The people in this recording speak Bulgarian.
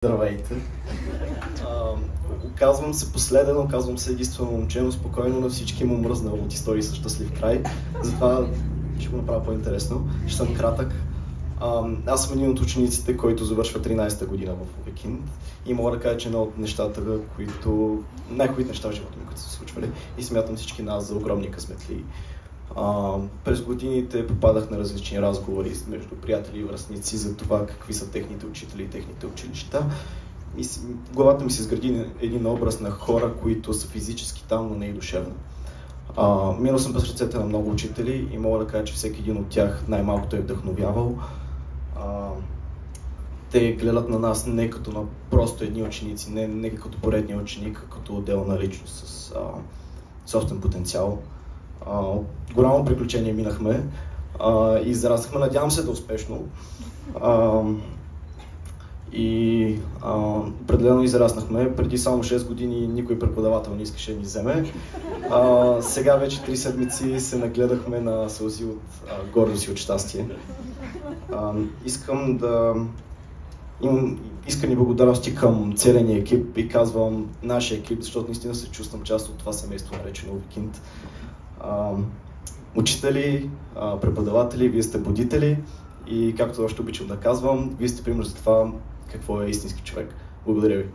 Здравейте! Оказвам се последен, оказвам се единствено момче, но спокойно на всички му мръзнал от истории със щастлив край. Затова ще го направя по-интересно. Ще съм кратък. Аз съм един от учениците, който завършва 13-та година в Викинд. И мога да кажа, че едно от нещата, които... най-хубавите неща в живота ми, които са се случвали. И смятам всички нас за огромни късметли. През годините попадах на различни разговори между приятели и връстници за това какви са техните учители и техните училища. И главата ми се изгради един образ на хора, които са физически там, но не и душевно. Минал съм през ръцете на много учители и мога да кажа, че всеки един от тях най-малкото е вдъхновявал. Те гледат на нас не като на просто едни ученици, не като поредния ученик, а като отделна личност с собствен потенциал. Голямо приключение минахме и израснахме, надявам се да успешно. Определено израснахме. Преди само 6 години никой преподавател не искаше да ни вземе. Сега вече 3 седмици се нагледахме на сълзи от гордост и от щастие. Искам да имам искрени благодарности към целия ни екип и казвам нашия екип, защото наистина се чувствам част от това семейство, наречено Викинд. Учители, преподаватели, вие сте будители и както още обичам да казвам, вие сте пример за това какво е истински човек. Благодаря ви.